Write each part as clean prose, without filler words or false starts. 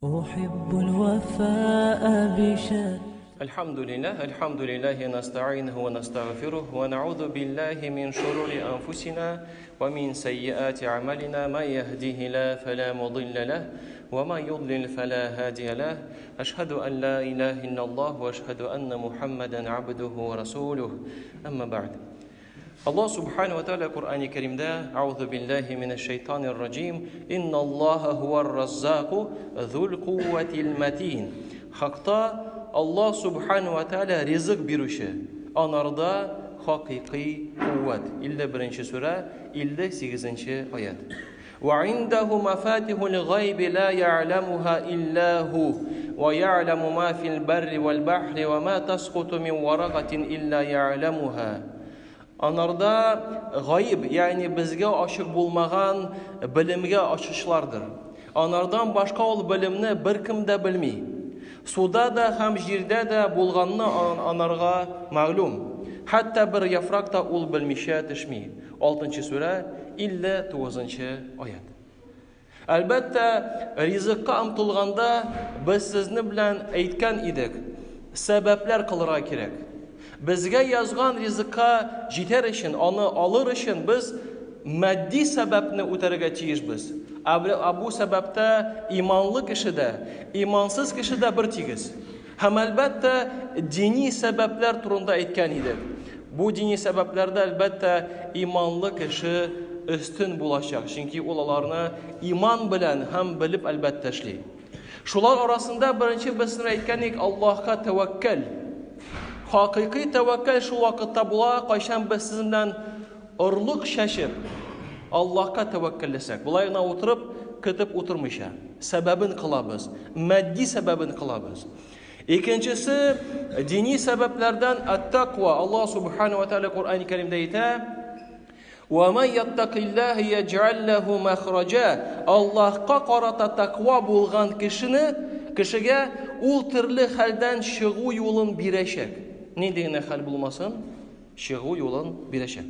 أحب الوفاء بشأن. الحمد لله نستعينه ونستغفره ونعوذ بالله من شرور أنفسنا ومن سيئات أعمالنا. من يهده الله فلا مضل له ومن يضلل فلا هادي له. أشهد أن لا إله إلا الله وأشهد أن محمدا عبده ورسوله. أما بعد. Allah subhanahu wa ta'ala Qur'an-ı Kerim'de "Euzu billahi mineşşeytanirracim. İnnallaha huvar-razzaqu zul kuvvetil metin." Hakta Allah subhanahu wa ta'ala rızık berişi. Anarda hakiki kuvvet. 51. sure 58. ayet. Ve indehu mafatihul gaybi la ya'lemuha illa hu ve ya'lemu ma fil berri vel bahri ve ma tasqutu min varaqatin illa ya'lemuha. Anarda gayb, yani bizge aşık bulmağan bilimge açışlardır. Anardan başka ol bilimni bir kim de bilmey. Suda da hem jirde de bulganını anarga ma'lum. Hatta bir yaprak da ol bilmişe tişmey. 6. sure 59. ayet. Elbette rizikka amtılganda biz sizni bilen aytkan idik. Sebepler kılırga kerek. Bizge yazgan rizika jiter için, onu alır için biz maddi sebepni öterge tiyişbiz. Bu sebepte imanlı kişi de, imansız kişi de bir tiyiz. Hem elbette dini sebepler turunda etken idik. Bu dini sebeplerde elbette imanlı kişi üstün bulaşacak. Çünkü olalarını iman bilen hem bilip elbette işli. Şular arasında birinci bizden etkenik Allah'a tevekkül. Hakiki tevekkül şu vakitte bula kaçan biz sizinden ırlık şaşıp Allah'a tevekkül etsek. Bulayına oturup kıtıp oturmuşa. Sebebin kılabız. Maddi sebebin kılabız. İkincisi dini sebeplerden at-takva. Allah subhanahu wa ta'ala Kur'an-ı Kerim'de ite وَمَنْ يَتَّقِ اللّٰهِ يَجْعَلْ لَهُ مَخْرَجًا. Allah'a karata takva bulgan kişiye ul türlü halden çıgı yolun bireşek. Ne diyene hal bulmasın? Çıgı yolun bireşek.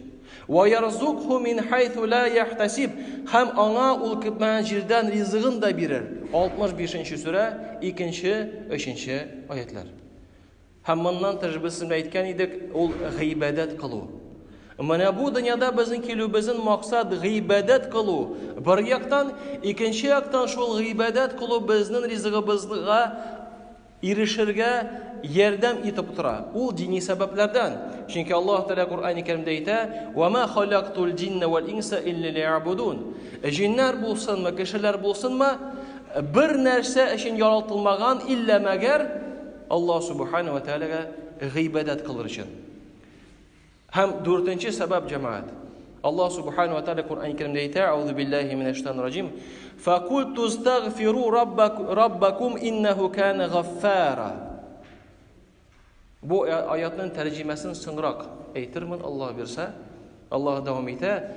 وَيَرْزُقْهُ مِنْ حَيْثُ لَا يَحْتَسِبْ. Hem ana ul kıtmayan jirden rizığın da birer. 65. sure 2. 3. ayetler. Hem bundan tecrübesinde etken idik ol gıybedet kılı. Mana bu dünyada bizim kilubizin maksad gıybedet kılı. Bir yaktan, ikinci yaktan şol gıybedet kılı biznin rizığımızga erişirge yardım etip tura. O dini sebeplerden. Çünkü Allah Teala Kur'an-ı Kerim'de ite وَمَا خَلَقْتُ الْجِنَّ وَالْاِنْسَ إِلَّا لِيَعْبُدُونَ. Cinler bulsun mu, kişiler bulsun mu bir nerse için yaratılmağın illa meğer Allah Subhanahu ve Teala'ya gıybedet kılır için. Hem 4. sebep cemaat. Allah Subhanahu ve Teala Kur'an-ı Kerim'de ite "Euzu billahi mineşşeytanirracim. Fekultu estağfiru rabbakum innehu kana gaffara." Bu ayetin tercümesini sınırak eytirmin Allah birse. Allah devam ite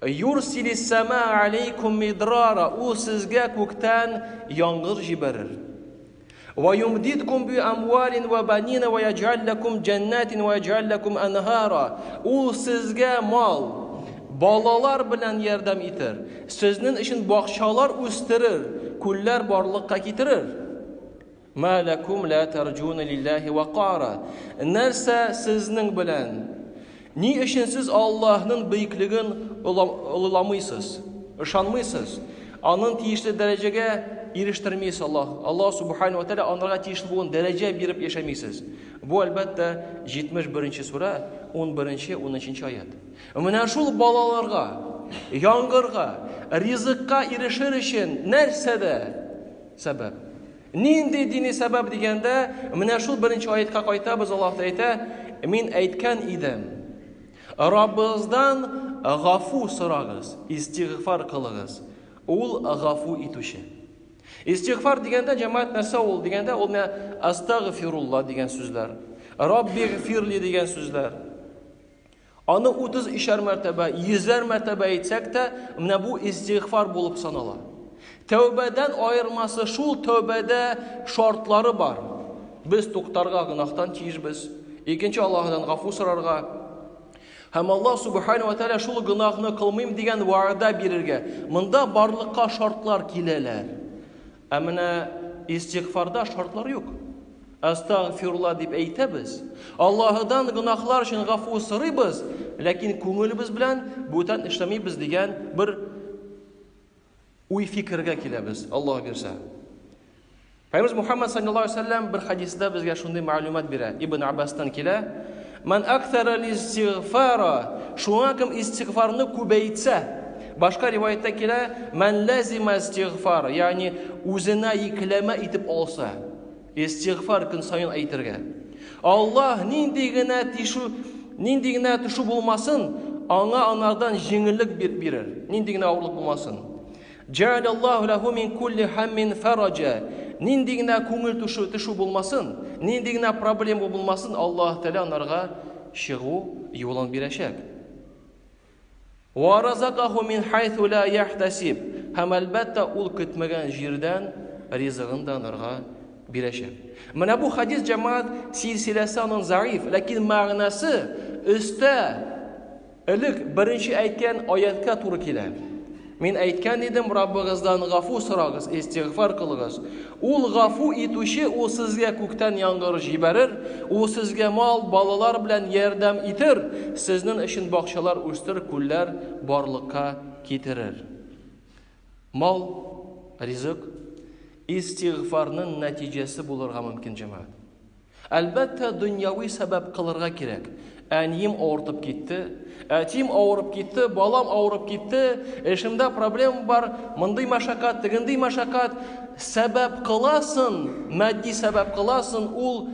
"Yursilis sema aleykum midrara." O sizge kökten yağmur jiberir. وَيُمْدِدْكُمْ بِأَمْوَالٍ وَبَنِينَ وَيَجْعَلْ لَكُمْ جَنَّاتٍ وَيَجْعَلْ لَكُمْ أَنْهَارًا. O sizge mal, balalar bilen yardım etir. Sizin için bahçalar üstürür, küller barlıkka getirir. مَا لَكُمْ لَا تَرْجُونَ لِلّٰهِ وَقَارًا. Nerse sizin bilen, ni için siz Allah'ın büyüklüğün ılılamıysınız, ışanmıysınız. Onun tiyişli dereceye eriştirmeyiz Allah Subhanahu ve Teala onlara tiyişli bulun derece birip yaşamayısınız. Bu elbette 71. sure 11. 13. ayet. Mına şul balalarga, yangırga, rizıkka erişir için nerse de sebep. Nindi dini sebep degende mına şul 1. ayetga qaytabız Allah ayete min aytkan idim. Rabbinizdan gafu sırağız, istiğfar kılığız. Ol gafu ituşe. İstiğfar degende cemaat nerse ol degende ol ne astagfirullah degen sözler. Rabbighfirli degen sözler. Anı 30'er mertebe, 100'er mertebe etsek de ne bu istiğfar bulup sanala. Tövbeden ayırması şul tövbede şartları var. Biz tuktarga günahtan tiyişbiz. İkinci Allah'tan gafu sorarga. Hem Allah Subhanahu ve Teala şul günahını kılmayım degen vaada birirge. Mında barlıkka şartlar kileler. Ә менә истигъфарда шартлар юк. Астагфирулла дип әйтәбез. Аллаһыдан гөнаһлар өчен гафу сорыйбыз, ләкин күңелебез белән бүтән эшләмибез дигән бер уй фикергә киләбез, Аллаһ бирсә. Пәйгамбер Мухаммад саллаллаһу алейһи ва саллям бер хадисдә безгә шундый мәгълүмат бирә. Ибн Аббастан килә: "Ман акthara al-istighfara", шуңа кем истигъфарны күбәйтсә. Башка риваятта килә: "Ман лазима истигъфар", ягъни үзенә йөкләмә итеп алса. Истигъфар көн сайын әйтергә. Аллаһ нинди генә төшү булмасын, аңа анардан җиңеллек бирер. Нинди генә авырлык булмасын. Джа'алаллаһу лаху мин кулли хаммин фараджа. Нинди генә күңел төшү булмасын, нинди генә проблема булмасын, Аллаһ Тәала анарга чыгу юлын бирәчәк. Ва разакаху мин хайсу ла яхтасиб. Һәм әлбәттә ул көтмәгән җирдән ризыгын да анарга бирәчәк. Менә бу хадис җәмәгать силсиләсе аның заиф, ләкин мәгънәсе өстә элек беренче әйткән аятка туры килә. Мин әйткән идем, Раббыгыздан гафу сорагыз, истигъфар кылыгыз. Ул гафу итүче, ул сезгә күктән яңгыр җибәрер, ул сезгә мал, балалар белән ярдәм итер, сезнең өчен бакчалар үстер, күлләр барлыкка китерер. Мал, ризык истигъфарның нәтиҗәсе булырга мөмкин җәмәгать. Әлбәттә, дөньяви сәбәп кылырга кирәк. Әнием авырып китте, әтим авырып китте, балам авырып китте, эшемдә проблема бар, мондый мәшәкать, тегендий мәшәкать, сәбәп кыласын, матди сәбәп кыласын, ул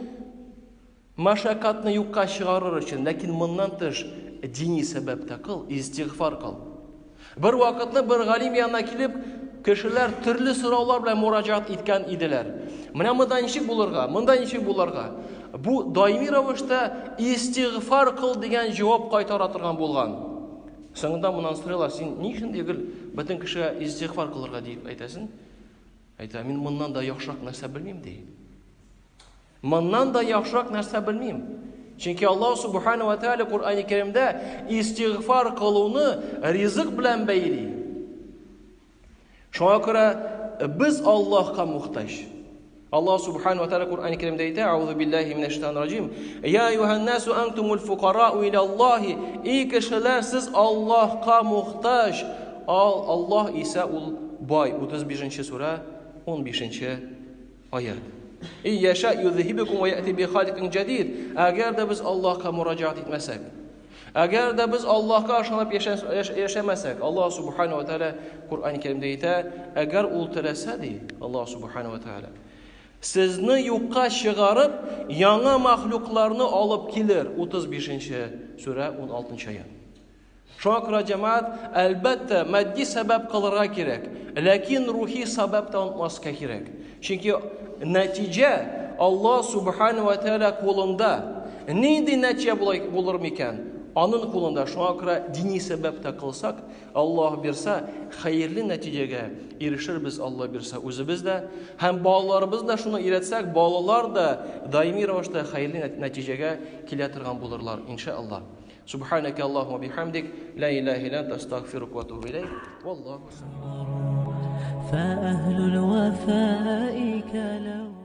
мәшәкатьне юкка чыгарыр өчен, ләкин моннан тыш дини сәбәптә кыл, истигъфар кыл. Бер вакытны бер галим янына килеп, кешеләр төрле сораулар белән мураҗаат иткән иделәр. Менә монда ничек булырга, монда ничек булырга? Бу даими рәвештә истигъфар кыл дигән җавап кайтара торган булган. Соңында моннан сорыйлар: "Син ни өчен дигел бөтен кешегә истигъфар кылырга дип әйтәсең?" Әйтә: "Мин моннан да яхшырак нәрсә белмим" ди. Моннан да яхшырак нәрсә белмим. Чөнки Аллаһ субхана ва тааля Куръан-ы Кәримдә истигъфар кылуны ризык белән бәйли. Шуңа күрә без Аллаһка мухтаҗ. Аллаһ субхана ва тааля Куръан-ы Кәримдә әйтә: "Аузу биллаһи минәш шайтанир раҗим. Я аyyuhan-насу антумул фуқарау иля Аллаһи". И кешеләр, сез Аллаһка мухтаҗ. Аллаһ исә ул бай. 35-нче сура, 15-нче аят. И яша юзһибукум ва яти би халикин җадид. Әгәр дә без Аллаһка мураҗаат итмәсәк, әгәр дә без Аллаһка ышанып яшәмәсәк, Аллаһ субхана ва тааля Куръан-ы Кәримдә әйтә: "Әгәр ул теләсә" ди Аллаһ субхана ва тааля, "Сезне юкка чыгарып, яңа мәхлукларны алып килер". 35-нче сура, 16-нчы аят. Шуңа күрә җәмәгать, әлбәттә, матди сәбәп кылырга кирәк, ләкин рухи сәбәп тә онытмаска кирәк. Чөнки нәтиҗә Аллаһ субхана ва тааля кулында. Нинди нәтиҗә булыр микән? Аның кулында. Шуңа күрә дини сәбәптә кылсак, Аллаһ бирсә, хәерле нәтиҗәгә ирешербез, Аллаһ бирсә үзебез дә, һәм балаларыбыз да шуны өйрәтсәк, балалар да даими рәвештә хәерле нәтиҗәгә килә торган булырлар, иншааллах. Субханака Аллаһумма бихамдик, ла илаха илля анта, астагфирука ва атубу илейк. Валлаһу فأهل الوفاء كلو